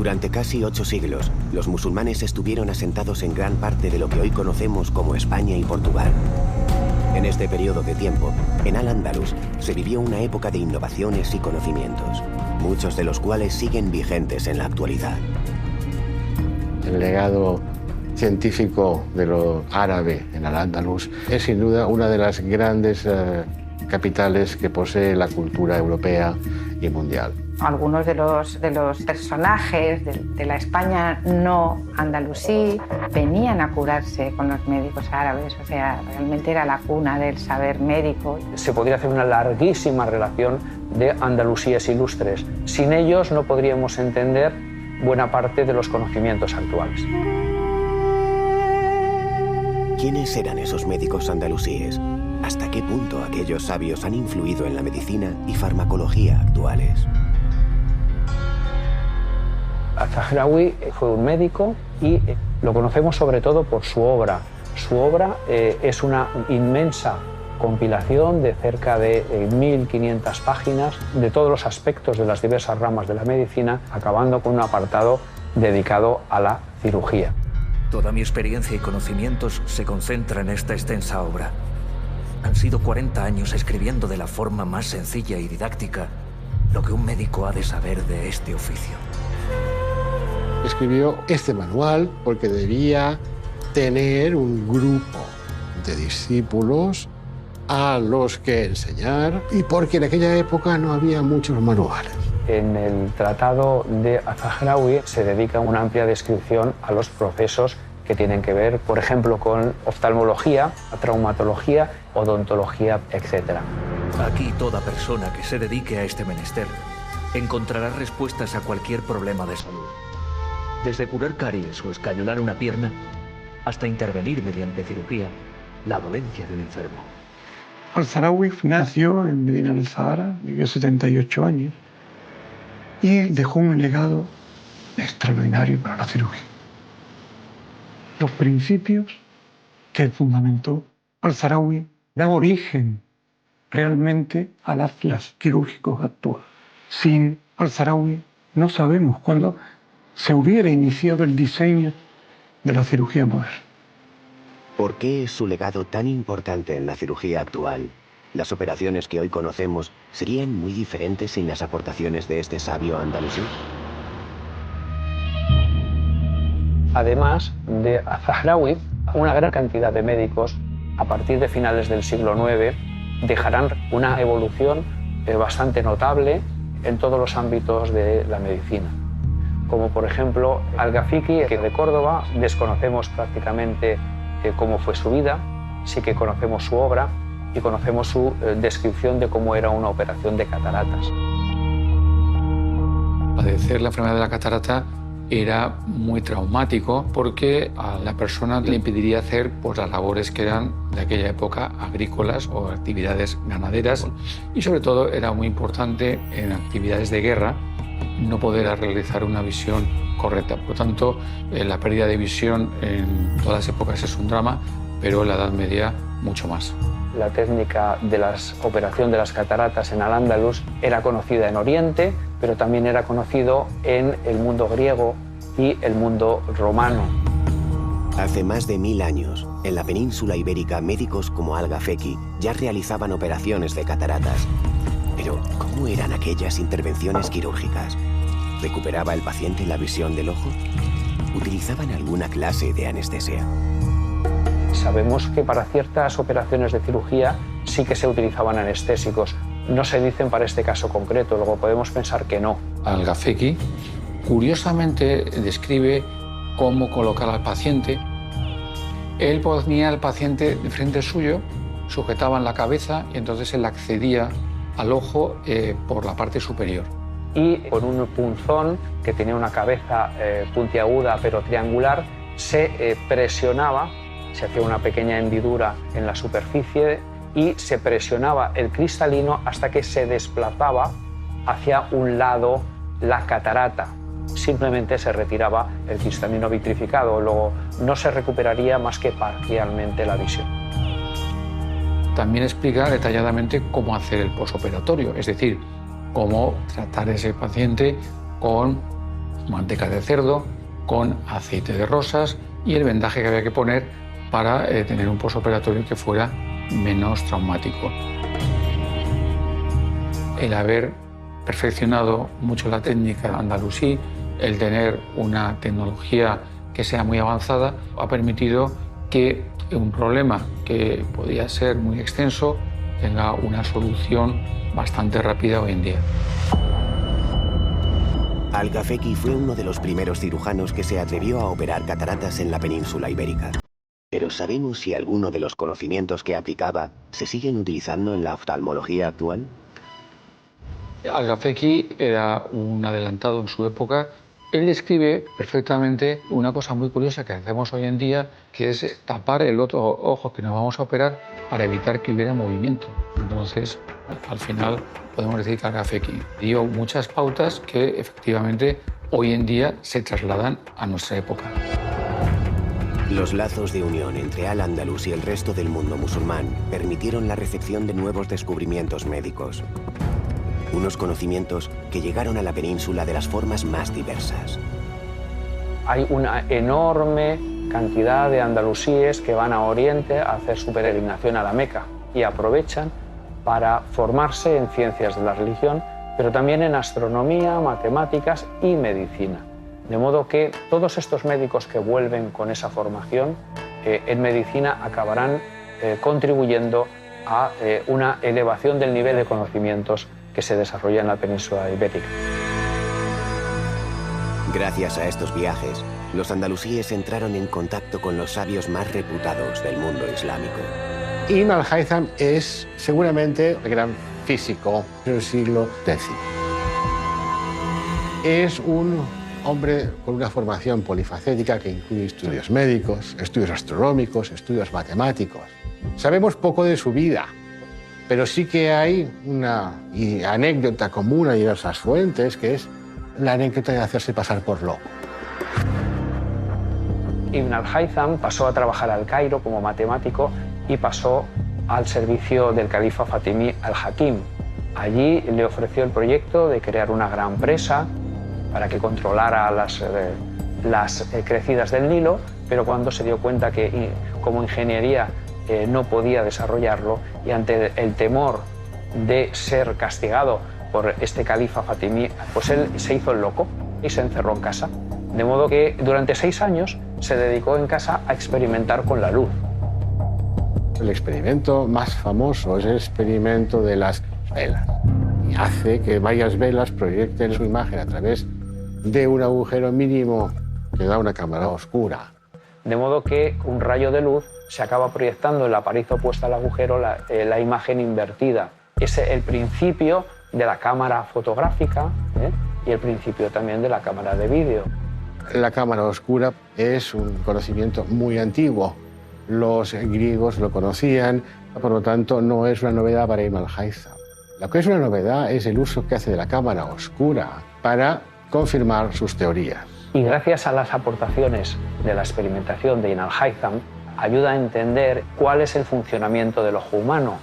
Durante casi 8 siglos, los musulmanes estuvieron asentados en gran parte de lo que hoy conocemos como España y Portugal. En este periodo de tiempo, en Al-Ándalus se vivió una época de innovaciones y conocimientos, muchos de los cuales siguen vigentes en la actualidad. El legado científico de lo árabe en Al-Ándalus es sin duda una de las grandes capitales que posee la cultura europea y mundial. Algunos de los personajes de la España no andalusí venían a curarse con los médicos árabes, o sea, realmente era la cuna del saber médico. Se podría hacer una larguísima relación de andalusíes ilustres. Sin ellos no podríamos entender buena parte de los conocimientos actuales. ¿Quiénes eran esos médicos andalusíes? ¿Hasta qué punto aquellos sabios han influido en la medicina y farmacología actuales? Al-Zahrawi fue un médico y lo conocemos sobre todo por su obra. Su obra es una inmensa compilación de cerca de 1500 páginas de todos los aspectos de las diversas ramas de la medicina, acabando con un apartado dedicado a la cirugía. Toda mi experiencia y conocimientos se concentran en esta extensa obra. Han sido 40 años escribiendo de la forma más sencilla y didáctica lo que un médico ha de saber de este oficio. Escribió este manual porque debía tener un grupo de discípulos a los que enseñar y porque en aquella época no había muchos manuales. En el tratado de Al-Zahrawi se dedica una amplia descripción a los procesos que tienen que ver, por ejemplo, con oftalmología, traumatología, odontología, etc. Aquí toda persona que se dedique a este menester encontrará respuestas a cualquier problema de salud. Desde curar caries o escayolar una pierna, hasta intervenir mediante cirugía la dolencia del enfermo. Al-Zahrawi nació en Medina del Sahara, vivió 78 años y dejó un legado extraordinario para la cirugía. Los principios que fundamentó Al-Zahrawi dan origen realmente al atlas quirúrgico actual. Sin Al-Zahrawi no sabemos cuándo se hubiera iniciado el diseño de la cirugía moderna. ¿Por qué es su legado tan importante en la cirugía actual? ¿Las operaciones que hoy conocemos serían muy diferentes sin las aportaciones de este sabio andalusí? Además de Al-Zahrawi, una gran cantidad de médicos, a partir de finales del siglo IX, dejarán una evolución bastante notable en todos los ámbitos de la medicina. Como por ejemplo Al-Ghafiqi, que de Córdoba desconocemos prácticamente cómo fue su vida, sí que conocemos su obra y conocemos su descripción de cómo era una operación de cataratas. Padecer la enfermedad de la catarata era muy traumático porque a la persona le impediría hacer las labores que eran de aquella época agrícolas o actividades ganaderas y sobre todo era muy importante en actividades de guerra no poder realizar una visión correcta. Por lo tanto, la pérdida de visión en todas las épocas es un drama, pero en la Edad Media mucho más. La técnica de la operación de las cataratas en Al-Ándalus era conocida en Oriente, pero también era conocido en el mundo griego y el mundo romano. Hace más de 1000 años, en la península ibérica, médicos como Al-Ghafiqi ya realizaban operaciones de cataratas. Pero, ¿cómo eran aquellas intervenciones quirúrgicas? ¿Recuperaba el paciente la visión del ojo? ¿Utilizaban alguna clase de anestesia? Sabemos que para ciertas operaciones de cirugía sí que se utilizaban anestésicos. No se dicen para este caso concreto, luego podemos pensar que no. Al-Ghafiqi curiosamente describe cómo colocar al paciente. Él ponía al paciente de frente suyo, sujetaban la cabeza y entonces él accedía al ojo por la parte superior. Y con un punzón que tenía una cabeza puntiaguda pero triangular, se presionaba, se hacía una pequeña hendidura en la superficie y se presionaba el cristalino hasta que se desplazaba hacia un lado la catarata. Simplemente se retiraba el cristalino vitrificado, luego no se recuperaría más que parcialmente la visión. También explica detalladamente cómo hacer el posoperatorio, es decir, cómo tratar a ese paciente con manteca de cerdo, con aceite de rosas y el vendaje que había que poner para tener un postoperatorio que fuera menos traumático. El haber perfeccionado mucho la técnica andalusí, el tener una tecnología que sea muy avanzada, ha permitido que un problema que podía ser muy extenso tenga una solución bastante rápida hoy en día. Al-Gafeki fue uno de los primeros cirujanos que se atrevió a operar cataratas en la península ibérica. Pero ¿sabemos si alguno de los conocimientos que aplicaba se siguen utilizando en la oftalmología actual? Al-Gafeki era un adelantado en su época. Él describe perfectamente una cosa muy curiosa que hacemos hoy en día, que es tapar el otro ojo que nos vamos a operar para evitar que hubiera movimiento. Entonces, al final, podemos decir que Al-Gafeki dio muchas pautas que efectivamente hoy en día se trasladan a nuestra época. Los lazos de unión entre Al-Ándalus y el resto del mundo musulmán permitieron la recepción de nuevos descubrimientos médicos. Unos conocimientos que llegaron a la península de las formas más diversas. Hay una enorme cantidad de andalusíes que van a Oriente a hacer su peregrinación a la Meca y aprovechan para formarse en ciencias de la religión, pero también en astronomía, matemáticas y medicina. De modo que todos estos médicos que vuelven con esa formación en medicina acabarán contribuyendo a una elevación del nivel de conocimientos que se desarrolla en la península ibérica. Gracias a estos viajes, los andalusíes entraron en contacto con los sabios más reputados del mundo islámico. Ibn al-Haytham es seguramente el gran físico del siglo X. Es un hombre con una formación polifacética que incluye estudios médicos, estudios astronómicos, estudios matemáticos. Sabemos poco de su vida, pero sí que hay una anécdota común a diversas fuentes, que es la anécdota de hacerse pasar por loco. Ibn al-Haytham pasó a trabajar al Cairo como matemático y pasó al servicio del califa fatimí al-Hakim. Allí le ofreció el proyecto de crear una gran presa para que controlara las crecidas del Nilo, pero cuando se dio cuenta que como ingeniería no podía desarrollarlo y ante el temor de ser castigado por este califa fatimí, pues él se hizo el loco y se encerró en casa. De modo que durante 6 años se dedicó en casa a experimentar con la luz. El experimento más famoso es el experimento de las velas. Y hace que varias velas proyecten su imagen a través de un agujero mínimo que da una cámara oscura. De modo que un rayo de luz se acaba proyectando en la pared opuesta al agujero la imagen invertida. Es el principio de la cámara fotográfica y el principio también de la cámara de vídeo. La cámara oscura es un conocimiento muy antiguo. Los griegos lo conocían, por lo tanto no es una novedad para Ibn al-Haytham. Lo que es una novedad es el uso que hace de la cámara oscura para confirmar sus teorías. Y gracias a las aportaciones de la experimentación de Ibn al-Haytham, ayuda a entender cuál es el funcionamiento del ojo humano.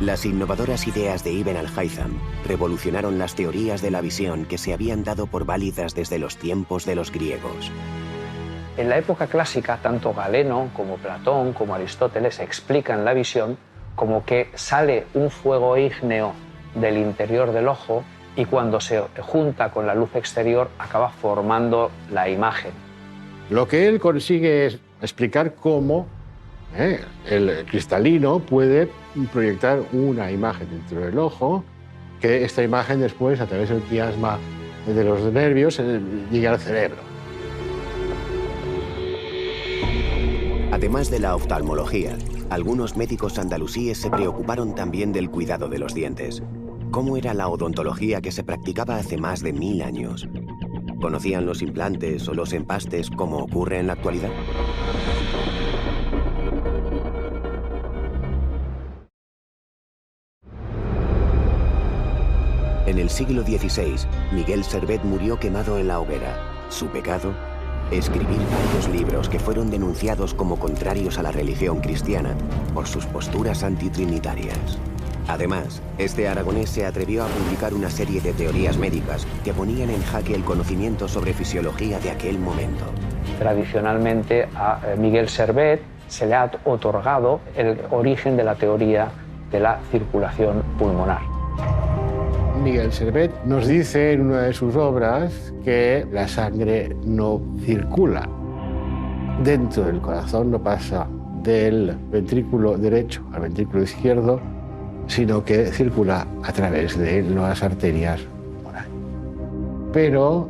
Las innovadoras ideas de Ibn al-Haytham revolucionaron las teorías de la visión que se habían dado por válidas desde los tiempos de los griegos. En la época clásica, tanto Galeno como Platón como Aristóteles explican la visión como que sale un fuego ígneo del interior del ojo y cuando se junta con la luz exterior acaba formando la imagen. Lo que él consigue es explicar cómo el cristalino puede proyectar una imagen dentro del ojo, que esta imagen después, a través del quiasma de los nervios, llega al cerebro. Además de la oftalmología, algunos médicos andalusíes se preocuparon también del cuidado de los dientes. ¿Cómo era la odontología que se practicaba hace más de 1000 años? ¿Conocían los implantes o los empastes como ocurre en la actualidad? En el siglo XVI, Miguel Servet murió quemado en la hoguera. Su pecado: escribir varios libros que fueron denunciados como contrarios a la religión cristiana por sus posturas antitrinitarias. Además, este aragonés se atrevió a publicar una serie de teorías médicas que ponían en jaque el conocimiento sobre fisiología de aquel momento. Tradicionalmente a Miguel Servet se le ha otorgado el origen de la teoría de la circulación pulmonar. Miguel Servet nos dice en una de sus obras que la sangre no circula dentro del corazón, no pasa del ventrículo derecho al ventrículo izquierdo, sino que circula a través de las arterias pulmonares. Pero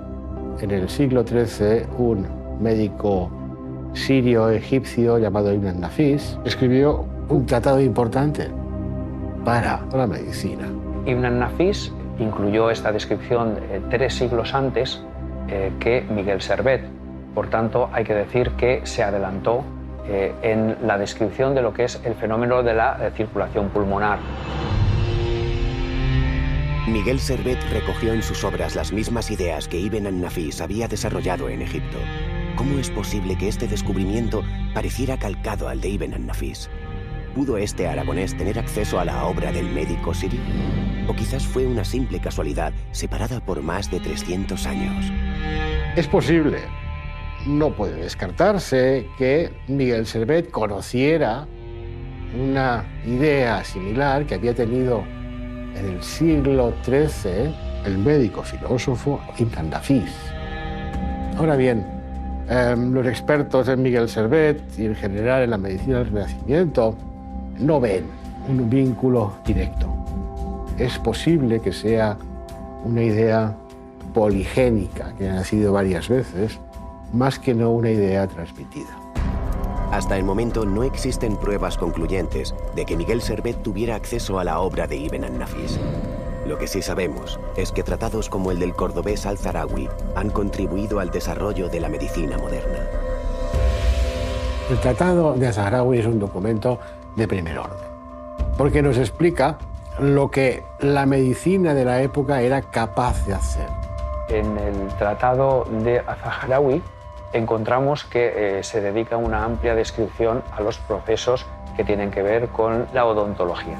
en el siglo XIII, un médico sirio-egipcio llamado Ibn an-Nafis escribió un tratado importante para la medicina. Ibn an-Nafis incluyó esta descripción 3 siglos antes que Miguel Servet. Por tanto, hay que decir que se adelantó en la descripción de lo que es el fenómeno de la circulación pulmonar. Miguel Servet recogió en sus obras las mismas ideas que Ibn an-Nafis había desarrollado en Egipto. ¿Cómo es posible que este descubrimiento pareciera calcado al de Ibn an-Nafis? ¿Pudo este aragonés tener acceso a la obra del médico sirio? ¿O quizás fue una simple casualidad separada por más de 300 años? Es posible. No puede descartarse que Miguel Servet conociera una idea similar que había tenido en el siglo XIII el médico filósofo Ibn an-Nafis. Ahora bien, los expertos en Miguel Servet y en general en la medicina del Renacimiento no ven un vínculo directo. Es posible que sea una idea poligénica que ha nacido varias veces, más que no una idea transmitida. Hasta el momento no existen pruebas concluyentes de que Miguel Servet tuviera acceso a la obra de Ibn an-Nafis. Lo que sí sabemos es que tratados como el del cordobés Al-Zahrawi han contribuido al desarrollo de la medicina moderna. El Tratado de Al-Zahrawi es un documento de primer orden, porque nos explica lo que la medicina de la época era capaz de hacer. En el Tratado de Al-Zahrawi encontramos que se dedica una amplia descripción a los procesos que tienen que ver con la odontología.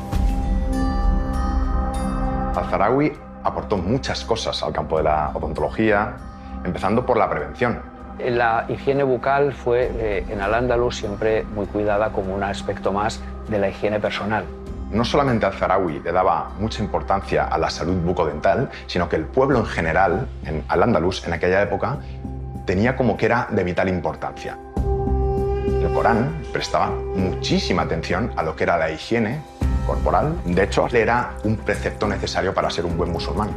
Al-Zahrawi aportó muchas cosas al campo de la odontología, empezando por la prevención. La higiene bucal fue en Al-Ándalus siempre muy cuidada como un aspecto más de la higiene personal. No solamente Al-Zahrawi le daba mucha importancia a la salud bucodental, sino que el pueblo en general, en Al-Ándalus, en aquella época, tenía como que era de vital importancia. El Corán prestaba muchísima atención a lo que era la higiene corporal. De hecho, era un precepto necesario para ser un buen musulmán.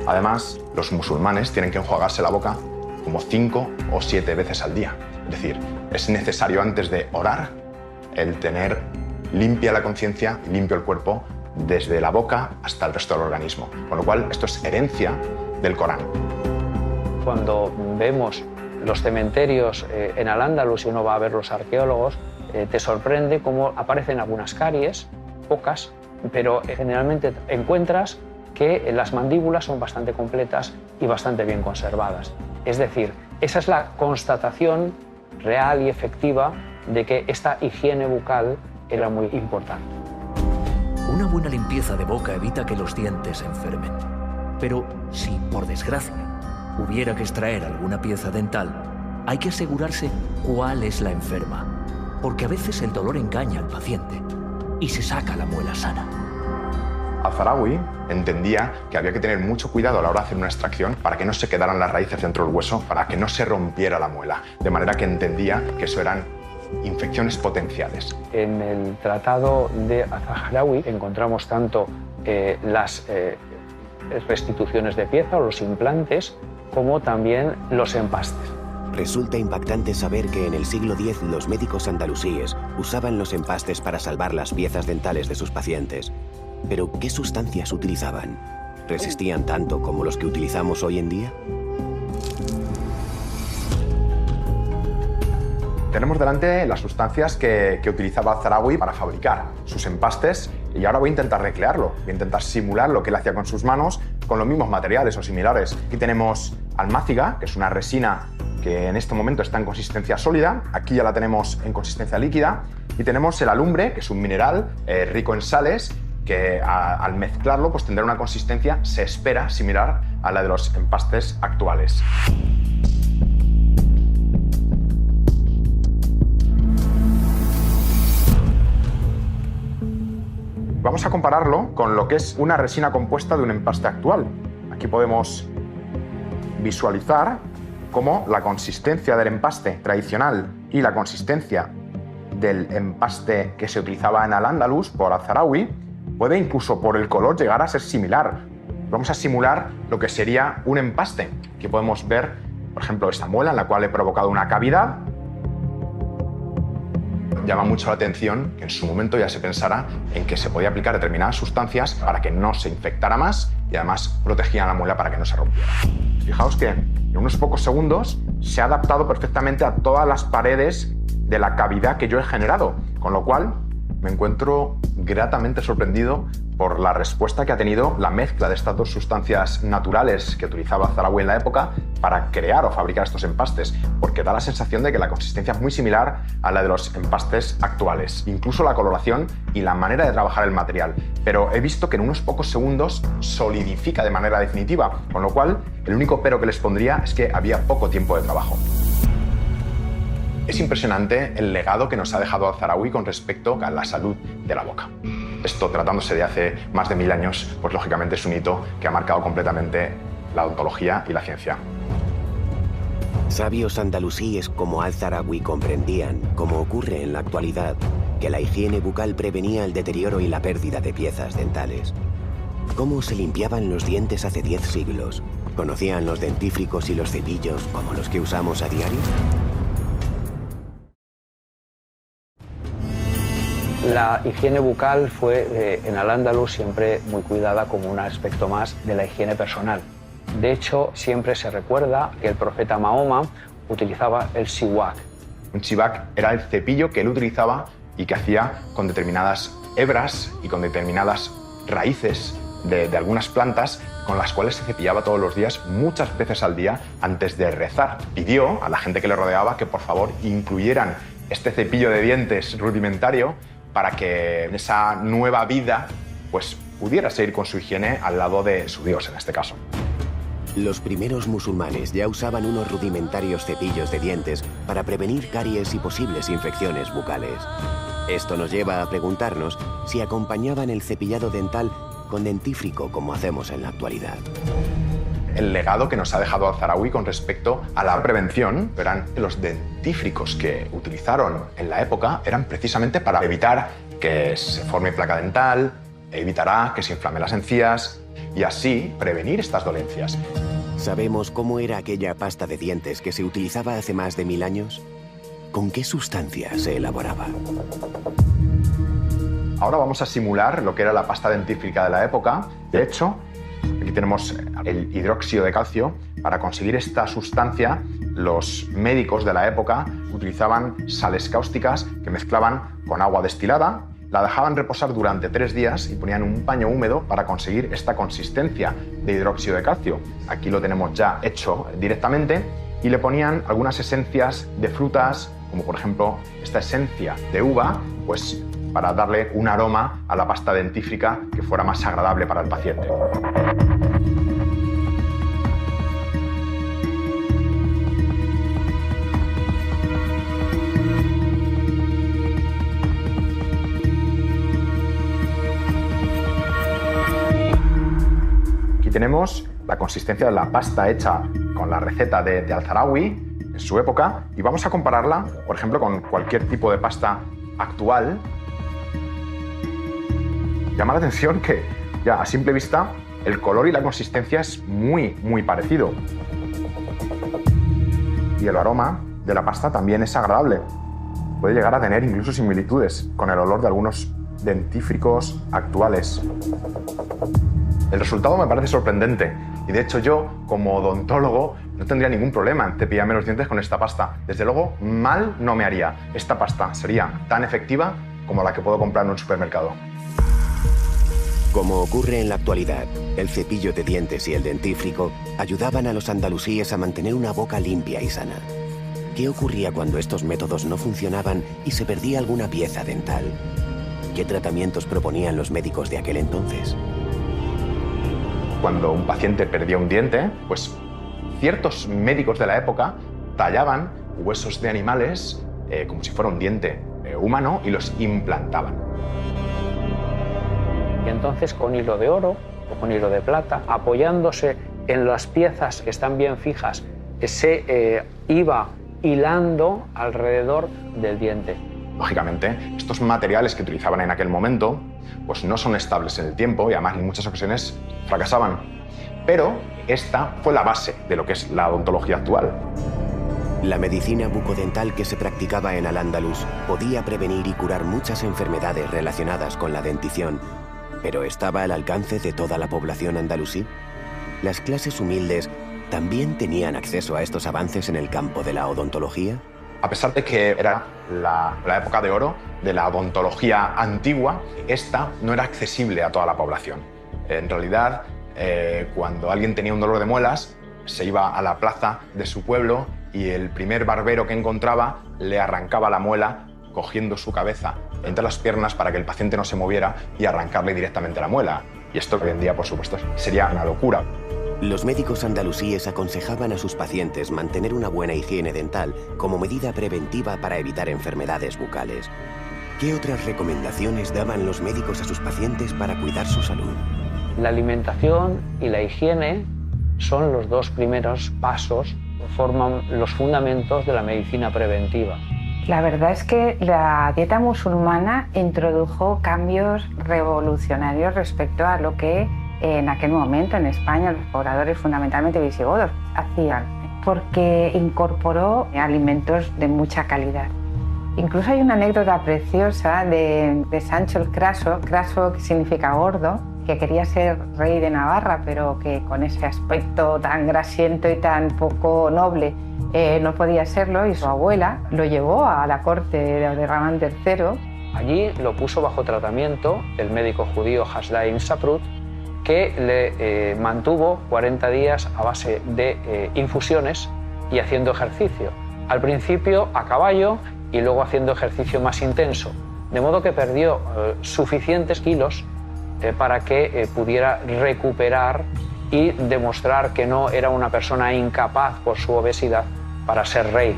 Además, los musulmanes tienen que enjuagarse la boca como 5 o 7 veces al día. Es decir, es necesario antes de orar el tener limpia la conciencia y limpio el cuerpo desde la boca hasta el resto del organismo. Con lo cual, esto es herencia del Corán. Cuando vemos los cementerios en Al-Ándalus y uno va a ver los arqueólogos, te sorprende cómo aparecen algunas caries, pocas, pero generalmente encuentras que las mandíbulas son bastante completas y bastante bien conservadas. Es decir, esa es la constatación real y efectiva de que esta higiene bucal era muy importante. Una buena limpieza de boca evita que los dientes se enfermen. Pero si, por desgracia, hubiera que extraer alguna pieza dental, hay que asegurarse cuál es la enferma, porque a veces el dolor engaña al paciente y se saca la muela sana. Al-Zahrawi entendía que había que tener mucho cuidado a la hora de hacer una extracción para que no se quedaran las raíces dentro del hueso, para que no se rompiera la muela, de manera que entendía que eso eran infecciones potenciales. En el Tratado de Al-Zahrawi encontramos tanto las restituciones de pieza o los implantes, como también los empastes. Resulta impactante saber que en el siglo X los médicos andalusíes usaban los empastes para salvar las piezas dentales de sus pacientes. Pero, ¿qué sustancias utilizaban? ¿Resistían tanto como los que utilizamos hoy en día? Tenemos delante las sustancias que utilizaba Al-Zahrawi para fabricar sus empastes y ahora voy a intentar recrearlo, voy a intentar simular lo que él hacía con sus manos con los mismos materiales o similares. Aquí tenemos almáciga, que es una resina que en este momento está en consistencia sólida, aquí ya la tenemos en consistencia líquida, y tenemos el alumbre, que es un mineral rico en sales que al mezclarlo pues tendrá una consistencia, se espera, similar a la de los empastes actuales. Vamos a compararlo con lo que es una resina compuesta de un empaste actual. Aquí podemos visualizar cómo la consistencia del empaste tradicional y la consistencia del empaste que se utilizaba en Al-Ándalus por Al-Zahraoui puede incluso por el color llegar a ser similar. Vamos a simular lo que sería un empaste. Aquí podemos ver, por ejemplo, esta muela en la cual he provocado una cavidad. Llama mucho la atención que en su momento ya se pensara en que se podía aplicar determinadas sustancias para que no se infectara más y además protegían la muela para que no se rompiera. Fijaos que en unos pocos segundos se ha adaptado perfectamente a todas las paredes de la cavidad que yo he generado, con lo cual me encuentro gratamente sorprendido por la respuesta que ha tenido la mezcla de estas dos sustancias naturales que utilizaba Zahraoui en la época para crear o fabricar estos empastes, porque da la sensación de que la consistencia es muy similar a la de los empastes actuales, incluso la coloración y la manera de trabajar el material, pero he visto que en unos pocos segundos solidifica de manera definitiva, con lo cual el único pero que les pondría es que había poco tiempo de trabajo. Es impresionante el legado que nos ha dejado Al-Zahraoui con respecto a la salud de la boca. Esto, tratándose de hace más de 1000 años, pues lógicamente es un hito que ha marcado completamente la odontología y la ciencia. Sabios andalusíes como Al-Zahraoui comprendían, como ocurre en la actualidad, que la higiene bucal prevenía el deterioro y la pérdida de piezas dentales. ¿Cómo se limpiaban los dientes hace 10 siglos? ¿Conocían los dentífricos y los cepillos como los que usamos a diario? La higiene bucal fue en Al-Ándalus siempre muy cuidada como un aspecto más de la higiene personal. De hecho, siempre se recuerda que el profeta Mahoma utilizaba el siwak. Un siwak era el cepillo que él utilizaba y que hacía con determinadas hebras y con determinadas raíces de algunas plantas con las cuales se cepillaba todos los días, muchas veces al día, antes de rezar. Pidió a la gente que le rodeaba que por favor incluyeran este cepillo de dientes rudimentario para que en esa nueva vida pues, pudiera seguir con su higiene al lado de su Dios, en este caso. Los primeros musulmanes ya usaban unos rudimentarios cepillos de dientes para prevenir caries y posibles infecciones bucales. Esto nos lleva a preguntarnos si acompañaban el cepillado dental con dentífrico como hacemos en la actualidad. El legado que nos ha dejado Al-Zahraoui con respecto a la prevención, verán, los dentífricos que utilizaron en la época eran precisamente para evitar que se forme placa dental, evitará que se inflamen las encías y así prevenir estas dolencias. ¿Sabemos cómo era aquella pasta de dientes que se utilizaba hace más de 1000 años? ¿Con qué sustancia se elaboraba? Ahora vamos a simular lo que era la pasta dentífrica de la época. De hecho, aquí tenemos el hidróxido de calcio. Para conseguir esta sustancia, los médicos de la época utilizaban sales cáusticas que mezclaban con agua destilada, la dejaban reposar durante 3 días y ponían un paño húmedo para conseguir esta consistencia de hidróxido de calcio. Aquí lo tenemos ya hecho directamente y le ponían algunas esencias de frutas, como por ejemplo esta esencia de uva, pues para darle un aroma a la pasta dentífrica que fuera más agradable para el paciente. Aquí tenemos la consistencia de la pasta hecha con la receta de Al-Zahraoui en su época y vamos a compararla, por ejemplo, con cualquier tipo de pasta actual. Llama la atención que ya a simple vista el color y la consistencia es muy parecido. Y el aroma de la pasta también es agradable. Puede llegar a tener incluso similitudes con el olor de algunos dentífricos actuales. El resultado me parece sorprendente y de hecho yo, como odontólogo, no tendría ningún problema en cepillarme los dientes con esta pasta. Desde luego, mal no me haría. Esta pasta sería tan efectiva como la que puedo comprar en un supermercado. Como ocurre en la actualidad, el cepillo de dientes y el dentífrico ayudaban a los andalusíes a mantener una boca limpia y sana. ¿Qué ocurría cuando estos métodos no funcionaban y se perdía alguna pieza dental? ¿Qué tratamientos proponían los médicos de aquel entonces? Cuando un paciente perdía un diente, pues ciertos médicos de la época tallaban huesos de animales como si fuera un diente humano y los implantaban. Y entonces con hilo de oro o con hilo de plata, apoyándose en las piezas que están bien fijas, se iba hilando alrededor del diente. Lógicamente, estos materiales que utilizaban en aquel momento pues no son estables en el tiempo y además en muchas ocasiones fracasaban. Pero esta fue la base de lo que es la odontología actual. La medicina bucodental que se practicaba en Al-Ándalus podía prevenir y curar muchas enfermedades relacionadas con la dentición, pero ¿estaba al alcance de toda la población andalusí? ¿Las clases humildes también tenían acceso a estos avances en el campo de la odontología? A pesar de que era la época de oro de la odontología antigua, esta no era accesible a toda la población. En realidad, cuando alguien tenía un dolor de muelas, se iba a la plaza de su pueblo y el primer barbero que encontraba le arrancaba la muela cogiendo su cabeza entre las piernas para que el paciente no se moviera y arrancarle directamente la muela. Y esto hoy en día, por supuesto, sería una locura. Los médicos andalusíes aconsejaban a sus pacientes mantener una buena higiene dental como medida preventiva para evitar enfermedades bucales. ¿Qué otras recomendaciones daban los médicos a sus pacientes para cuidar su salud? La alimentación y la higiene son los dos primeros pasos, forman los fundamentos de la medicina preventiva. La verdad es que la dieta musulmana introdujo cambios revolucionarios respecto a lo que en aquel momento en España los pobladores, fundamentalmente visigodos, hacían, porque incorporó alimentos de mucha calidad. Incluso hay una anécdota preciosa de Sancho el Craso, Craso que significa gordo, que quería ser rey de Navarra, pero que con ese aspecto tan grasiento y tan poco noble no podía serlo, y su abuela lo llevó a la corte de Ramán III. Allí lo puso bajo tratamiento el médico judío Hasdain Saprut, que le mantuvo 40 días a base de infusiones y haciendo ejercicio. Al principio a caballo y luego haciendo ejercicio más intenso, de modo que perdió suficientes kilos para que pudiera recuperar y demostrar que no era una persona incapaz por su obesidad para ser rey.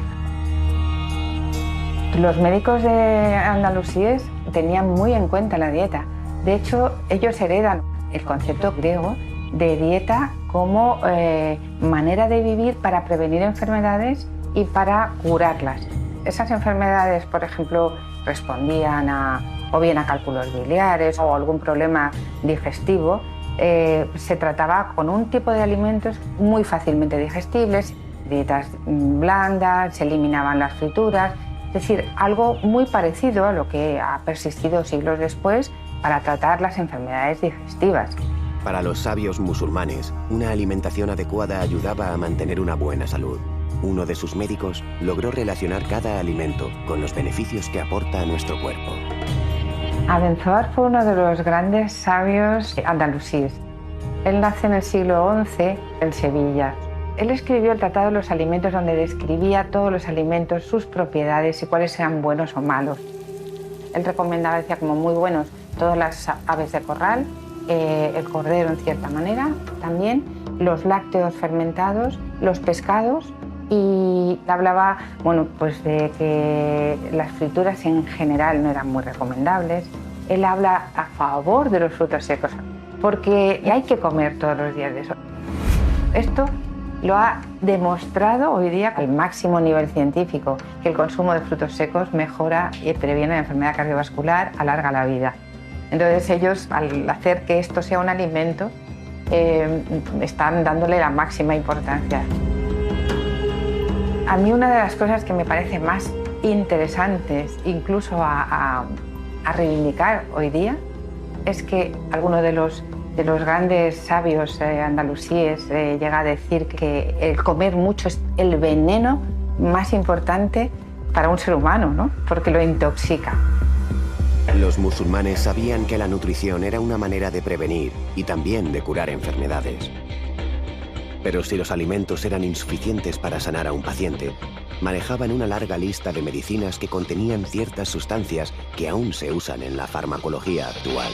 Los médicos de andalusíes tenían muy en cuenta la dieta. De hecho, ellos heredan el concepto griego de dieta como manera de vivir para prevenir enfermedades y para curarlas. Esas enfermedades, por ejemplo, respondían o bien a cálculos biliares o algún problema digestivo. Se trataba con un tipo de alimentos muy fácilmente digestibles, dietas blandas, se eliminaban las frituras, es decir, algo muy parecido a lo que ha persistido siglos después para tratar las enfermedades digestivas. Para los sabios musulmanes, una alimentación adecuada ayudaba a mantener una buena salud. Uno de sus médicos logró relacionar cada alimento con los beneficios que aporta a nuestro cuerpo. Abenzoar fue uno de los grandes sabios andalusíes. Él nace en el siglo XI en Sevilla. Él escribió el Tratado de los Alimentos, donde describía todos los alimentos, sus propiedades y cuáles eran buenos o malos. Él recomendaba, decía, como muy buenos todas las aves de corral, el cordero en cierta manera, también los lácteos fermentados, los pescados, y hablaba, bueno, pues de que las frituras en general no eran muy recomendables. Él habla a favor de los frutos secos, porque hay que comer todos los días de eso. Esto lo ha demostrado hoy día al máximo nivel científico, que el consumo de frutos secos mejora y previene la enfermedad cardiovascular, alarga la vida. Entonces ellos, al hacer que esto sea un alimento, están dándole la máxima importancia. A mí una de las cosas que me parece más interesantes, incluso a reivindicar hoy día, es que alguno de los grandes sabios andalusíes llega a decir que el comer mucho es el veneno más importante para un ser humano, ¿no? Porque lo intoxica. Los musulmanes sabían que la nutrición era una manera de prevenir y también de curar enfermedades. Pero si los alimentos eran insuficientes para sanar a un paciente, manejaban una larga lista de medicinas que contenían ciertas sustancias que aún se usan en la farmacología actual.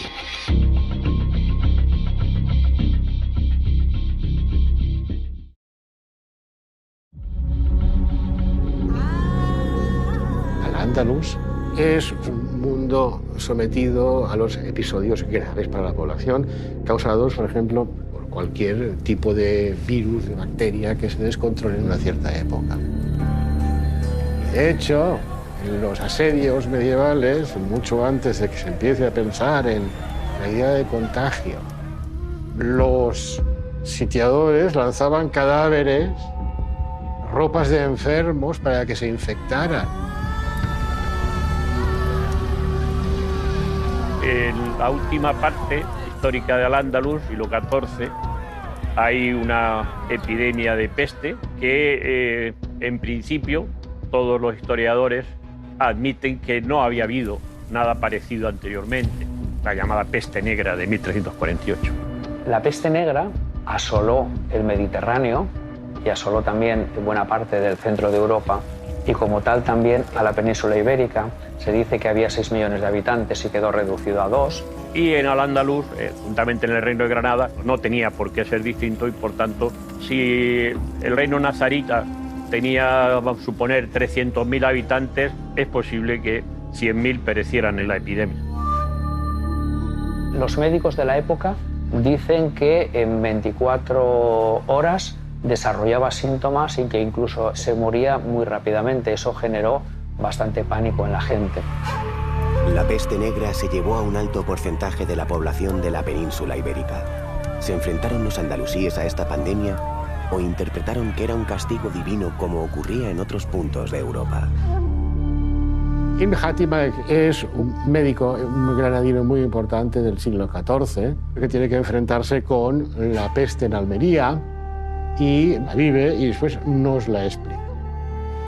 Al-Ándalus es un mundo sometido a los episodios graves para la población, causados, por ejemplo, por cualquier tipo de virus, de bacteria que se descontrole en una cierta época. De hecho, en los asedios medievales, mucho antes de que se empiece a pensar en la idea de contagio, los sitiadores lanzaban cadáveres, ropas de enfermos para que se infectaran. En la última parte histórica de Al-Ándalus, siglo XIV, hay una epidemia de peste que, en principio, todos los historiadores admiten que no había habido nada parecido anteriormente, la llamada peste negra de 1348. La peste negra asoló el Mediterráneo y asoló también buena parte del centro de Europa, y como tal también a la península ibérica. Se dice que había 6 millones de habitantes y quedó reducido a 2. Y en Al-Ándalus, juntamente en el Reino de Granada, no tenía por qué ser distinto, y por tanto, si el reino nazarita tenía, vamos a suponer, 300.000 habitantes, es posible que 100.000 perecieran en la epidemia. Los médicos de la época dicen que en 24 horas desarrollaba síntomas y que incluso se moría muy rápidamente. Eso generó bastante pánico en la gente. La peste negra se llevó a un alto porcentaje de la población de la península ibérica. ¿Se enfrentaron los andalusíes a esta pandemia o interpretaron que era un castigo divino como ocurría en otros puntos de Europa? Ibn Hátima es un médico, un granadino muy importante del siglo XIV, que tiene que enfrentarse con la peste en Almería, y la vive y después nos la explica.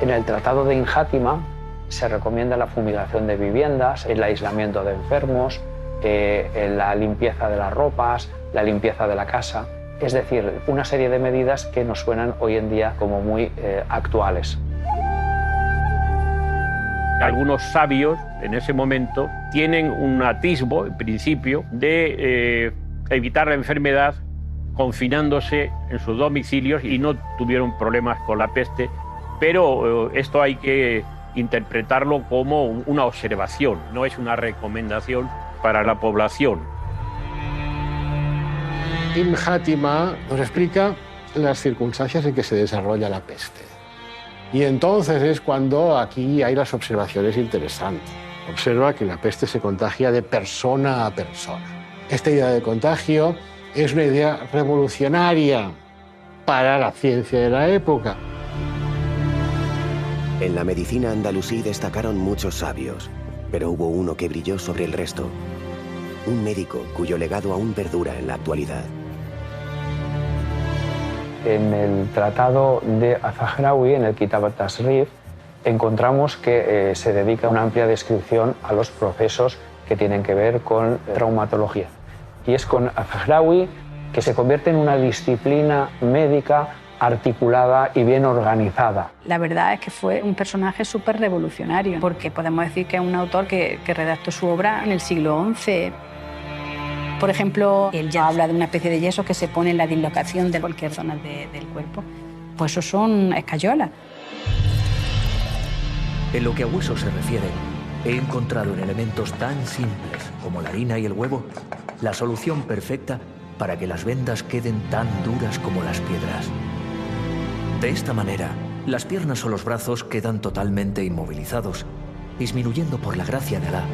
En el Tratado de Ibn Hátima se recomienda la fumigación de viviendas, el aislamiento de enfermos, la limpieza de las ropas, la limpieza de la casa. Es decir, una serie de medidas que nos suenan hoy en día como muy actuales. Algunos sabios en ese momento tienen un atisbo, en principio, de evitar la enfermedad confinándose en sus domicilios, y no tuvieron problemas con la peste, pero esto hay que interpretarlo como una observación, no es una recomendación para la población. Ibn Hátima nos explica las circunstancias en que se desarrolla la peste. Y entonces es cuando aquí hay las observaciones interesantes. Observa que la peste se contagia de persona a persona. Esta idea de contagio es una idea revolucionaria para la ciencia de la época. En la medicina andalusí destacaron muchos sabios, pero hubo uno que brilló sobre el resto. Un médico cuyo legado aún perdura en la actualidad. En el tratado de Az-Zahrawi, en el Kitab al-Tasrif, encontramos que se dedica una amplia descripción a los procesos que tienen que ver con traumatología. Y es con Az-Zahrawi que se convierte en una disciplina médica articulada y bien organizada. La verdad es que fue un personaje súper revolucionario, porque podemos decir que es un autor que redactó su obra en el siglo XI. Por ejemplo, él ya habla de una especie de yeso que se pone en la dislocación de cualquier zona del cuerpo. Pues eso son escayolas. En lo que a huesos se refiere, he encontrado en elementos tan simples como la harina y el huevo la solución perfecta para que las vendas queden tan duras como las piedras. De esta manera, las piernas o los brazos quedan totalmente inmovilizados, disminuyendo por la gracia de Alá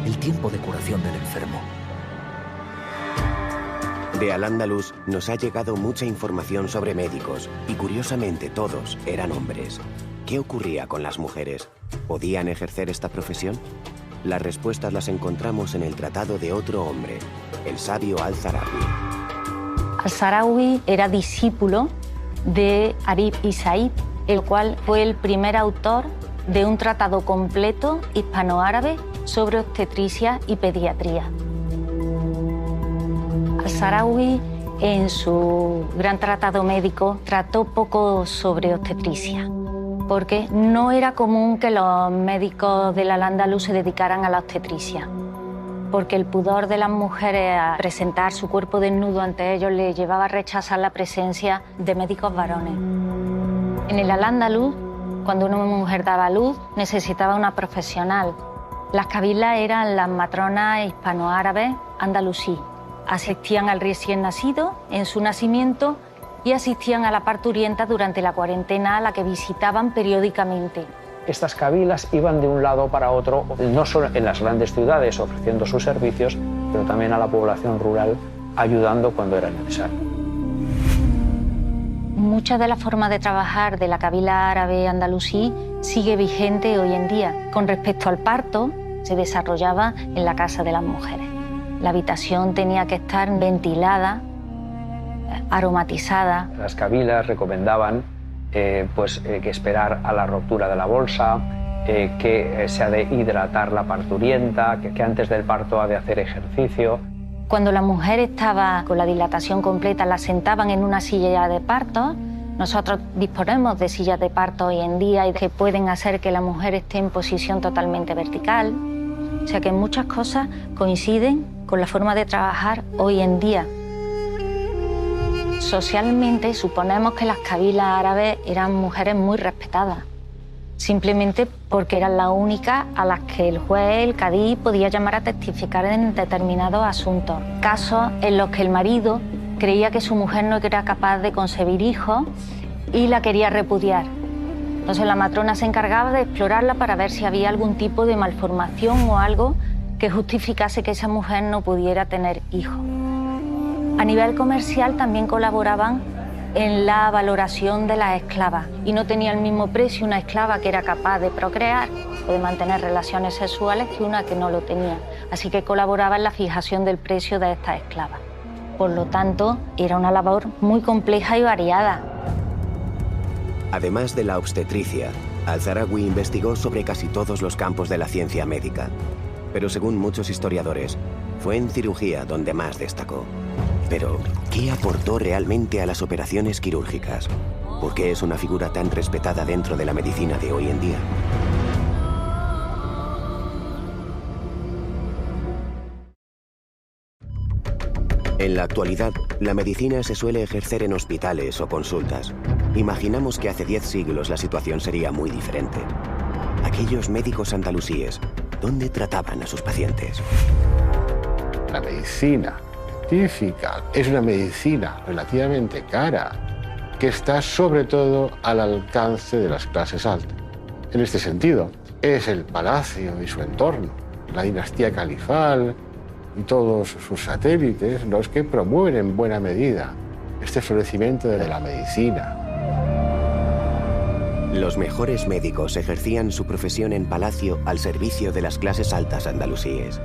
el tiempo de curación del enfermo. De Al-Ándalus nos ha llegado mucha información sobre médicos, y curiosamente todos eran hombres. ¿Qué ocurría con las mujeres? ¿Podían ejercer esta profesión? Las respuestas las encontramos en el tratado de otro hombre, el sabio Al-Zahrawi. Al-Zahrawi era discípulo de Arib y Said, el cual fue el primer autor de un tratado completo hispanoárabe sobre obstetricia y pediatría. Al-Zahrawi, en su gran tratado médico, trató poco sobre obstetricia. porque no era común que los médicos del Al-Ándalus se dedicaran a la obstetricia, porque el pudor de las mujeres a presentar su cuerpo desnudo ante ellos les llevaba a rechazar la presencia de médicos varones. En el Al-Ándalus, cuando una mujer daba a luz, necesitaba una profesional. Las kabilas eran las matronas hispanoárabes andalusí. Asistían al recién nacido en su nacimiento y asistían a la parturienta durante la cuarentena, a la que visitaban periódicamente. Estas kabilas iban de un lado para otro, no solo en las grandes ciudades ofreciendo sus servicios, pero también a la población rural ayudando cuando era necesario. Muchas de las formas de trabajar de la kabila árabe andalusí sigue vigente hoy en día. Con respecto al parto, se desarrollaba en la casa de las mujeres. La habitación tenía que estar ventilada, aromatizada. Las kabilas recomendaban que esperar a la ruptura de la bolsa, que se ha de hidratar la parturienta, que antes del parto ha de hacer ejercicio. Cuando la mujer estaba con la dilatación completa, la sentaban en una silla de parto. Nosotros disponemos de sillas de parto hoy en día y que pueden hacer que la mujer esté en posición totalmente vertical. O sea que muchas cosas coinciden con la forma de trabajar hoy en día. Socialmente suponemos que las kabilas árabes eran mujeres muy respetadas, simplemente porque eran las únicas a las que el juez, el cadí, podía llamar a testificar en determinados asuntos. Casos en los que el marido creía que su mujer no era capaz de concebir hijos y la quería repudiar. Entonces la matrona se encargaba de explorarla para ver si había algún tipo de malformación o algo que justificase que esa mujer no pudiera tener hijos. A nivel comercial también colaboraban en la valoración de las esclavas y no tenía el mismo precio una esclava que era capaz de procrear o de mantener relaciones sexuales que una que no lo tenía. Así que colaboraba en la fijación del precio de estas esclavas. Por lo tanto, era una labor muy compleja y variada. Además de la obstetricia, Al-Zahraoui investigó sobre casi todos los campos de la ciencia médica. Pero según muchos historiadores, fue en cirugía donde más destacó. Pero, ¿qué aportó realmente a las operaciones quirúrgicas? ¿Por qué es una figura tan respetada dentro de la medicina de hoy en día? En la actualidad, la medicina se suele ejercer en hospitales o consultas. Imaginamos que hace 10 siglos la situación sería muy diferente. Aquellos médicos andalusíes, ¿dónde trataban a sus pacientes? La medicina científica es una medicina relativamente cara, que está sobre todo al alcance de las clases altas. En este sentido, es el palacio y su entorno, la dinastía califal y todos sus satélites los que promueven en buena medida este florecimiento de la medicina. Los mejores médicos ejercían su profesión en palacio al servicio de las clases altas andalusíes.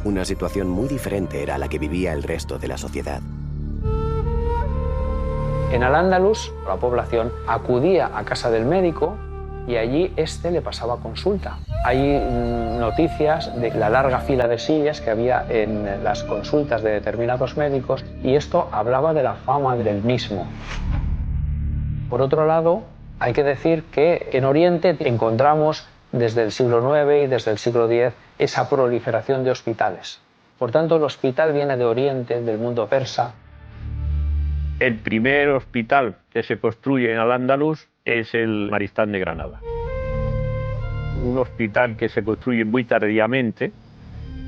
Una situación muy diferente era la que vivía el resto de la sociedad. En Al-Ándalus, la población acudía a casa del médico y allí éste le pasaba consulta. Hay noticias de la larga fila de sillas que había en las consultas de determinados médicos y esto hablaba de la fama del mismo. Por otro lado, hay que decir que en Oriente encontramos desde el siglo IX y desde el siglo X esa proliferación de hospitales. Por tanto, el hospital viene de Oriente, del mundo persa. El primer hospital que se construye en Al-Ándalus es el Maristán de Granada. Un hospital que se construye muy tardíamente,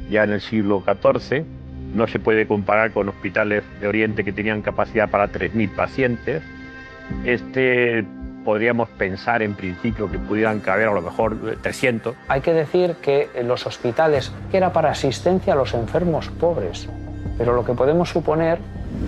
ya en el siglo XIV. No se puede comparar con hospitales de Oriente que tenían capacidad para 3.000 pacientes. Podríamos pensar en principio que pudieran caber a lo mejor 300. Hay que decir que los hospitales que era para asistencia a los enfermos pobres, pero lo que podemos suponer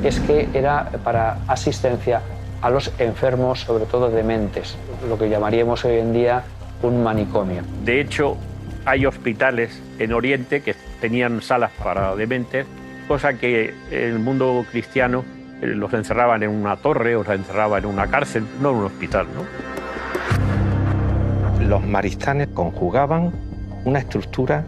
es que era para asistencia a los enfermos, sobre todo dementes, lo que llamaríamos hoy en día un manicomio. De hecho, hay hospitales en Oriente que tenían salas para dementes, cosa que en el mundo cristiano los encerraban en una torre o los encerraban en una cárcel, no en un hospital, ¿no? Los maristanes conjugaban una estructura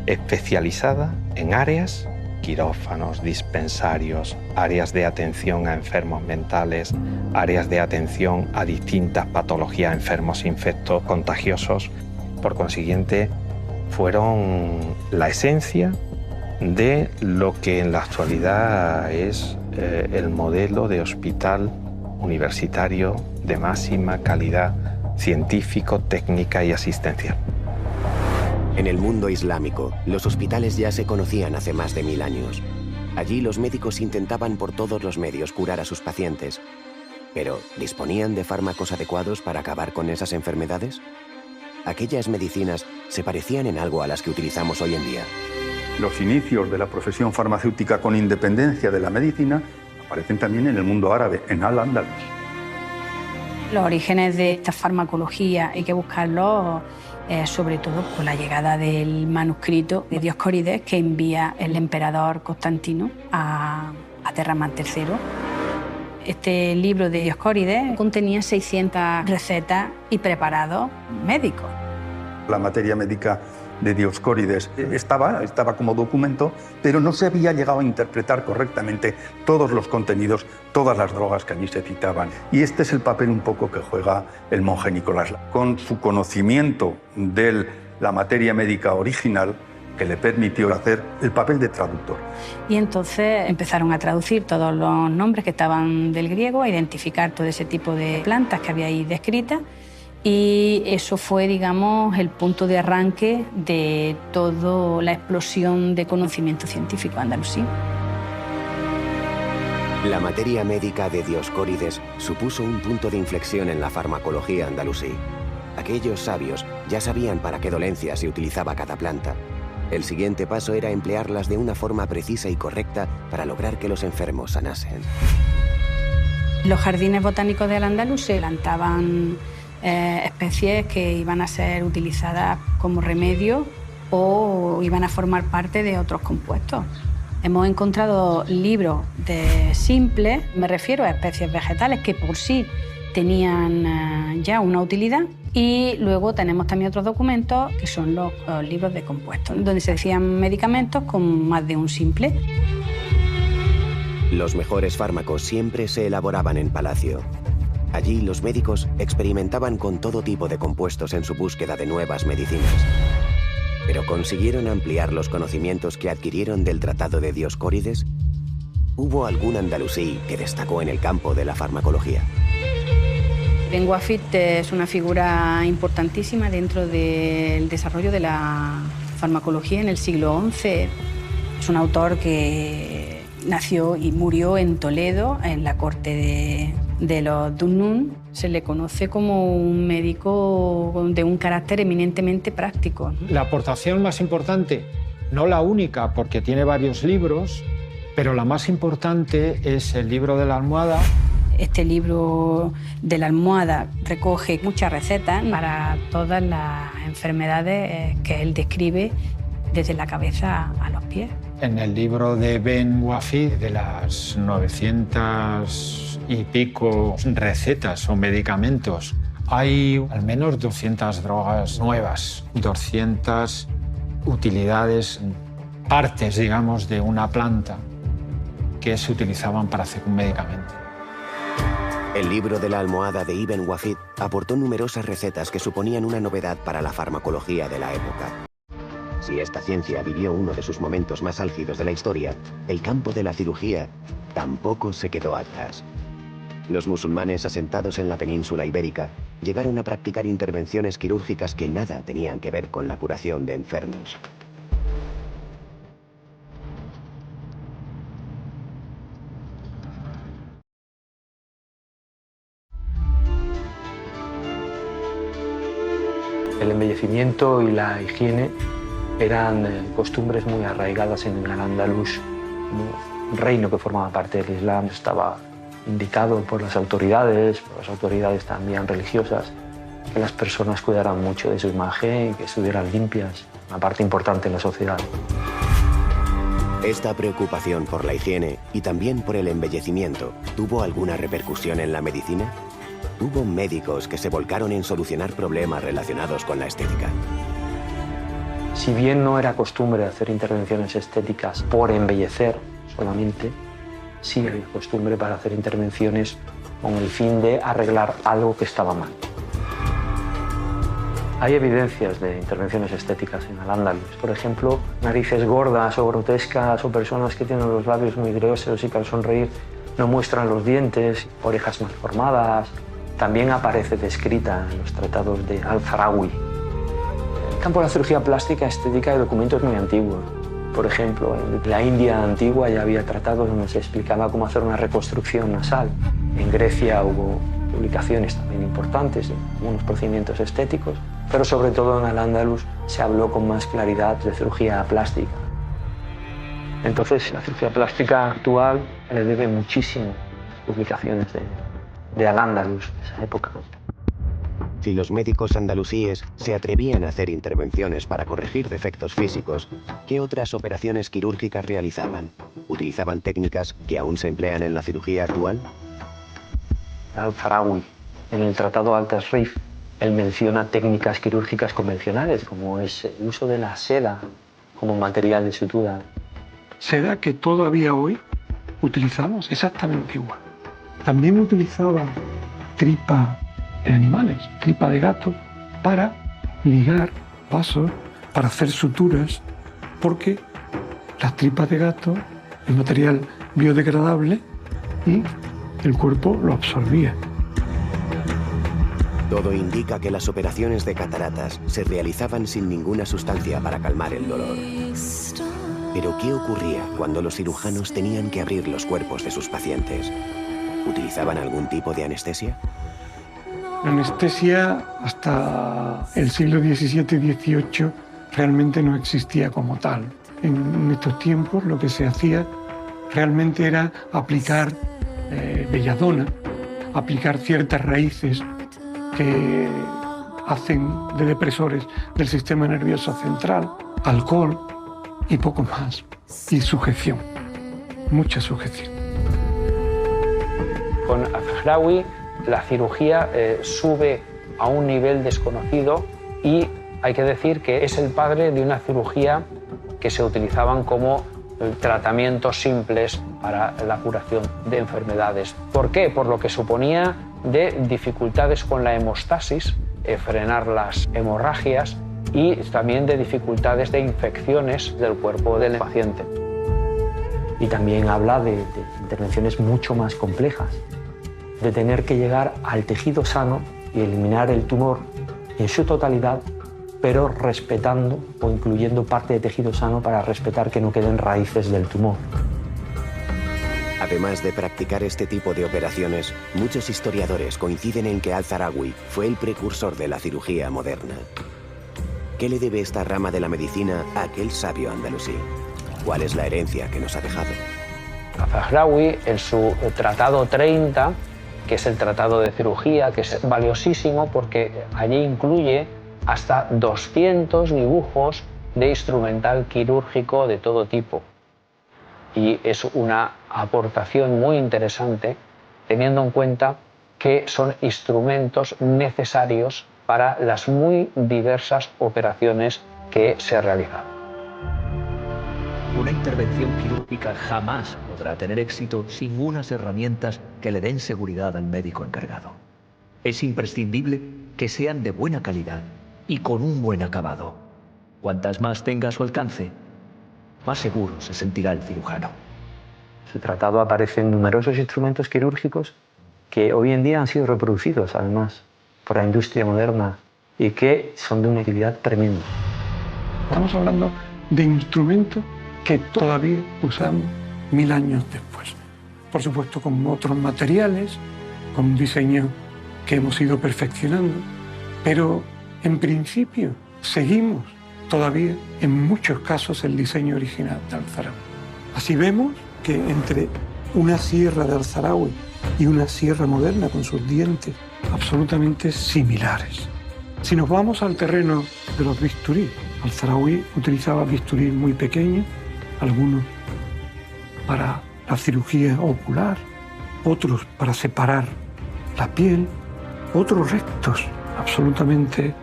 especializada en áreas quirófanos, dispensarios, áreas de atención a enfermos mentales, áreas de atención a distintas patologías, enfermos infectos contagiosos. Por consiguiente, fueron la esencia de lo que en la actualidad es el modelo de hospital universitario de máxima calidad científico, técnica y asistencial. En el mundo islámico, los hospitales ya se conocían hace más de 1000 años. Allí los médicos intentaban por todos los medios curar a sus pacientes. Pero, ¿disponían de fármacos adecuados para acabar con esas enfermedades? ¿Aquellas medicinas se parecían en algo a las que utilizamos hoy en día? Los inicios de la profesión farmacéutica con independencia de la medicina aparecen también en el mundo árabe, en Al-Ándalus. Los orígenes de esta farmacología hay que buscarlos sobre todo con la llegada del manuscrito de Dioscórides que envía el emperador Constantino a Terramán III. Este libro de Dioscórides contenía 600 recetas y preparados médicos. La materia médica de Dioscórides estaba como documento, pero no se había llegado a interpretar correctamente todos los contenidos, todas las drogas que allí se citaban. Y este es el papel un poco que juega el monje Nicolás, con su conocimiento de la materia médica original que le permitió hacer el papel de traductor. Y entonces empezaron a traducir todos los nombres que estaban del griego, a identificar todo ese tipo de plantas que había ahí descritas. Y eso fue, digamos, el punto de arranque de toda la explosión de conocimiento científico andalusí. La materia médica de Dioscórides supuso un punto de inflexión en la farmacología andalusí. Aquellos sabios ya sabían para qué dolencias se utilizaba cada planta. El siguiente paso era emplearlas de una forma precisa y correcta para lograr que los enfermos sanasen. Los jardines botánicos de Al-Ándalus se plantaban especies que iban a ser utilizadas como remedio o iban a formar parte de otros compuestos. Hemos encontrado libros de simples, me refiero a especies vegetales que por sí tenían ya una utilidad, y luego tenemos también otros documentos que son los libros de compuestos, donde se decían medicamentos con más de un simple. Los mejores fármacos siempre se elaboraban en palacio. Allí los médicos experimentaban con todo tipo de compuestos en su búsqueda de nuevas medicinas. ¿Pero consiguieron ampliar los conocimientos que adquirieron del tratado de Dioscórides? ¿Hubo algún andalusí que destacó en el campo de la farmacología? Ibn Wafid es una figura importantísima dentro del desarrollo de la farmacología en el siglo XI. Es un autor que nació y murió en Toledo, en la corte de los Dunnún. Se le conoce como un médico de un carácter eminentemente práctico. La aportación más importante, no la única, porque tiene varios libros, pero la más importante es el libro de la almohada. Este libro de la almohada recoge muchas recetas para todas las enfermedades que él describe desde la cabeza a los pies. En el libro de Ibn Wafid, de las 900 y pico recetas o medicamentos, hay al menos 200 drogas nuevas, 200 utilidades, partes, digamos, de una planta que se utilizaban para hacer un medicamento. El libro de la almohada de Ibn Wafid aportó numerosas recetas que suponían una novedad para la farmacología de la época. Si esta ciencia vivió uno de sus momentos más álgidos de la historia, el campo de la cirugía tampoco se quedó atrás. Los musulmanes asentados en la península ibérica llegaron a practicar intervenciones quirúrgicas que nada tenían que ver con la curación de enfermos. El embellecimiento y la higiene eran costumbres muy arraigadas en Al-Ándalus. Un reino que formaba parte del Islam estaba indicado por las autoridades también religiosas, que las personas cuidaran mucho de su imagen y que estuvieran limpias, una parte importante en la sociedad. Esta preocupación por la higiene y también por el embellecimiento, ¿tuvo alguna repercusión en la medicina? Hubo médicos que se volcaron en solucionar problemas relacionados con la estética. Si bien no era costumbre hacer intervenciones estéticas por embellecer solamente, sí había costumbre para hacer intervenciones con el fin de arreglar algo que estaba mal. Hay evidencias de intervenciones estéticas en Al-Ándalus. Por ejemplo, narices gordas o grotescas o personas que tienen los labios muy gruesos y que al sonreír no muestran los dientes, orejas mal formadas. También aparece descrita en los tratados de Al-Zarawi. En el campo de la cirugía plástica estética hay documentos muy antiguos. Por ejemplo, en la India antigua ya había tratados donde se explicaba cómo hacer una reconstrucción nasal. En Grecia hubo publicaciones también importantes de algunos procedimientos estéticos, pero sobre todo en Al-Ándalus se habló con más claridad de cirugía plástica. Entonces, la cirugía plástica actual le debe muchísimo publicaciones de Al-Ándalus de esa época. Si los médicos andalusíes se atrevían a hacer intervenciones para corregir defectos físicos, ¿qué otras operaciones quirúrgicas realizaban? ¿Utilizaban técnicas que aún se emplean en la cirugía actual? Al-Zarawi, en el Tratado Al-Tasrif, él menciona técnicas quirúrgicas convencionales, como es el uso de la seda como material de sutura. Seda que todavía hoy utilizamos exactamente igual. También utilizaba tripa de animales, tripa de gato, para ligar vasos, para hacer suturas, porque las tripas de gato es material biodegradable y el cuerpo lo absorbía. Todo indica que las operaciones de cataratas se realizaban sin ninguna sustancia para calmar el dolor. Pero ¿qué ocurría cuando los cirujanos tenían que abrir los cuerpos de sus pacientes? ¿Utilizaban algún tipo de anestesia? La anestesia hasta el siglo XVII y XVIII realmente no existía como tal. En estos tiempos lo que se hacía realmente era aplicar belladona, aplicar ciertas raíces que hacen de depresores del sistema nervioso central, alcohol y poco más. Y sujeción, mucha sujeción. Con Al-Zahrawi la cirugía sube a un nivel desconocido y hay que decir que es el padre de una cirugía que se utilizaban como tratamientos simples para la curación de enfermedades. ¿Por qué? Por lo que suponía de dificultades con la hemostasis, frenar las hemorragias y también de dificultades de infecciones del cuerpo del paciente. Y también habla de intervenciones mucho más complejas, de tener que llegar al tejido sano y eliminar el tumor en su totalidad, pero respetando o incluyendo parte de tejido sano para respetar que no queden raíces del tumor. Además de practicar este tipo de operaciones, muchos historiadores coinciden en que Al-Zahrawi fue el precursor de la cirugía moderna. ¿Qué le debe esta rama de la medicina a aquel sabio andalusí? ¿Cuál es la herencia que nos ha dejado? Al-Zahrawi, en su Tratado 30, que es el tratado de cirugía, que es valiosísimo porque allí incluye hasta 200 dibujos de instrumental quirúrgico de todo tipo. Y es una aportación muy interesante, teniendo en cuenta que son instrumentos necesarios para las muy diversas operaciones que se realizan. Una intervención quirúrgica jamás podrá tener éxito sin unas herramientas que le den seguridad al médico encargado. Es imprescindible que sean de buena calidad y con un buen acabado. Cuantas más tenga a su alcance, más seguro se sentirá el cirujano. En su tratado aparecen numerosos instrumentos quirúrgicos que hoy en día han sido reproducidos, además, por la industria moderna y que son de una utilidad tremenda. Estamos hablando de instrumentos que todavía usamos 1000 años después. Por supuesto, con otros materiales, con un diseño que hemos ido perfeccionando, pero en principio seguimos todavía en muchos casos el diseño original de Al-Zahrawi. Así vemos que entre una sierra de Al-Zahrawi y una sierra moderna con sus dientes absolutamente similares. Si nos vamos al terreno de los bisturí, Al-Zahrawi utilizaba bisturí muy pequeños, algunos para la cirugía ocular, otros para separar la piel, otros rectos, absolutamente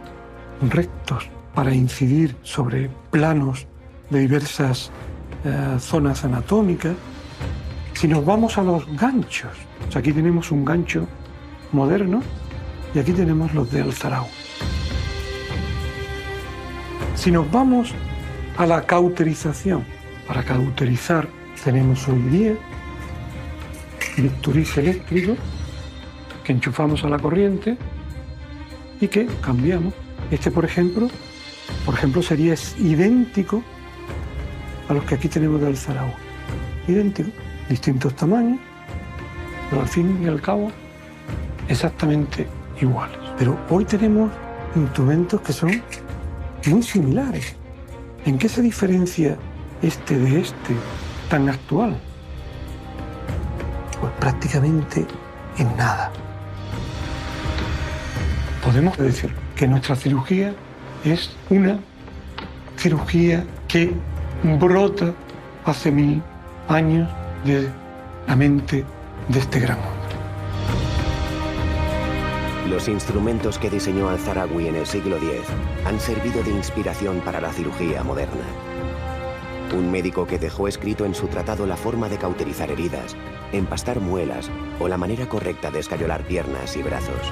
rectos, para incidir sobre planos de diversas zonas anatómicas. Si nos vamos a los ganchos, o sea, aquí tenemos un gancho moderno y aquí tenemos los de Al-Zarawi. Si nos vamos a la cauterización, para cauterizar tenemos hoy día bisturís eléctricos que enchufamos a la corriente y que cambiamos. Este, por ejemplo, sería idéntico a los que aquí tenemos de Al-Zarawi. Idéntico, distintos tamaños, pero al fin y al cabo exactamente iguales. Pero hoy tenemos instrumentos que son muy similares. ¿En qué se diferencia este de este tan actual? Pues prácticamente en nada. Podemos decir que nuestra cirugía es una cirugía que brota hace 1000 años de la mente de este gran hombre. Los instrumentos que diseñó Al-Zarawi en el siglo X han servido de inspiración para la cirugía moderna. Un médico que dejó escrito en su tratado la forma de cauterizar heridas, empastar muelas o la manera correcta de escayolar piernas y brazos.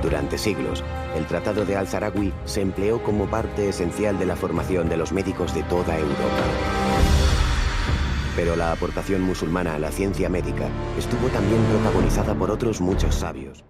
Durante siglos, el tratado de Al-Zarawi se empleó como parte esencial de la formación de los médicos de toda Europa. Pero la aportación musulmana a la ciencia médica estuvo también protagonizada por otros muchos sabios.